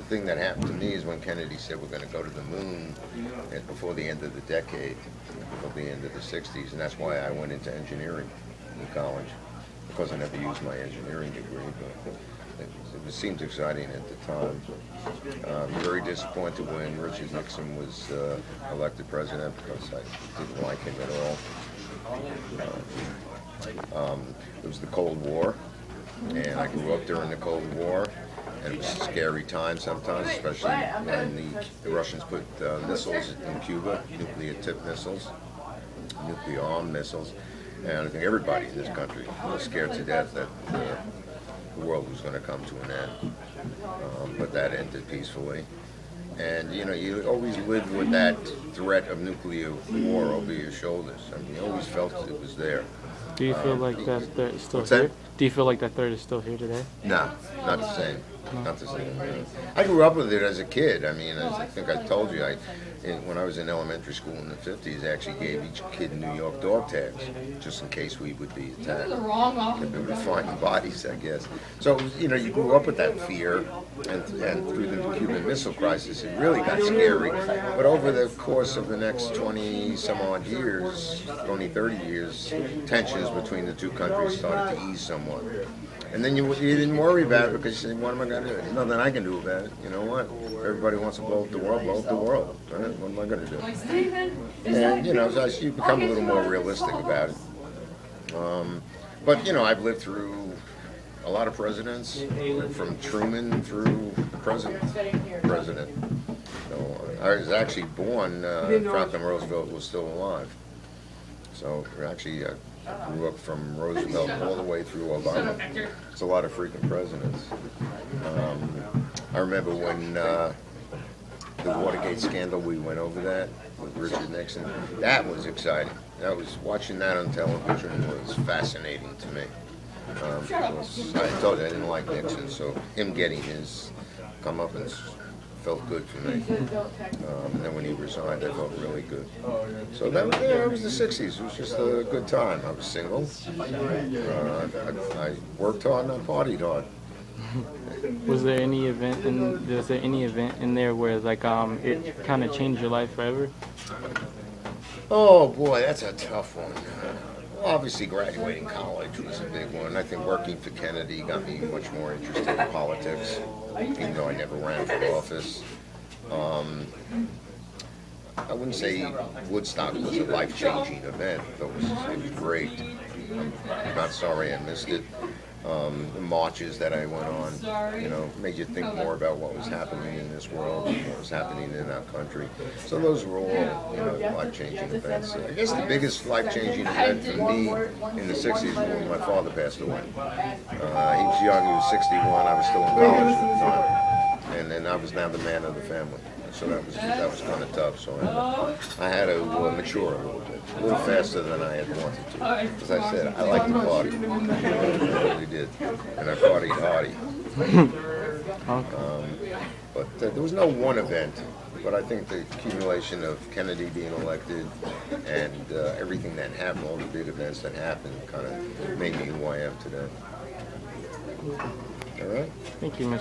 thing that happened to me is when Kennedy said we're going to go to the moon before the end of the decade, before the end of the 60s, and that's why I went into engineering in college, because I never used my engineering degree, but it seemed exciting at the time. Very disappointed when Richard Nixon was elected president, because I didn't like him at all. It was the Cold War, and I grew up during the Cold War, and it was a scary time sometimes, especially when the Russians put missiles in Cuba, nuclear-tipped missiles, nuclear-armed missiles, and I think everybody in this country was scared to death that the world was going to come to an end. But that ended peacefully. And you always lived with that threat of nuclear war over your shoulders. I mean, you always felt it was there. Do you feel like that threat is still What's here? that? Do you feel like that threat is still here today? No, not the same. Not the same. I grew up with it as a kid. I mean, I think I told you, when I was in elementary school in the 50s, I actually gave each kid New York dog tags, just in case we would be attacked. We would find bodies, I guess. So, you grew up with that fear, and through the Cuban Missile Crisis, it really got scary. But over the course of the next 20 some odd years, 20, 30 years, tensions between the two countries started to ease somewhat. And then you didn't worry about it because you said, what am I going to do? There's nothing I can do about it. You know what? Everybody wants to blow up the world, blow up the world. Right? What am I going to do? And, so you become a little more realistic about it. But, I've lived through a lot of presidents, from Truman through the present president. I was actually born, Franklin Roosevelt was still alive. So actually, I grew up from Roosevelt all the way through Obama. It's a lot of freaking presidents. I remember when the Watergate scandal, we went over that with Richard Nixon. That was exciting. Watching that on television was fascinating to me. I told you I didn't like Nixon, so him getting his comeuppance felt good for me. And then when he resigned, I felt really good. So that was the 60s. It was just a good time. I was single. I worked hard and I partied hard. Was there any event in there where it kind of changed your life forever? Oh boy, that's a tough one. Obviously, graduating college was a big one. I think working for Kennedy got me much more interested in politics, even though I never ran for office. I wouldn't say Woodstock was a life-changing event. It was great. I'm not sorry I missed it. The marches that I went on, made you think more about what was happening in this world and what was happening in our country. So those were all, life-changing events. I guess the biggest life-changing event for me in the 60s was when my father passed away. He was young, he was 61, I was still in college at the time. And then I was now the man of the family. So that was kind of tough. So I had to mature a little faster than I had wanted to. As I said, I like to party. I really did, and I partied hardy. But there was no one event. But I think the accumulation of Kennedy being elected and everything that happened, all the big events that happened, kind of made me who I am today. All right. Thank you, Mr.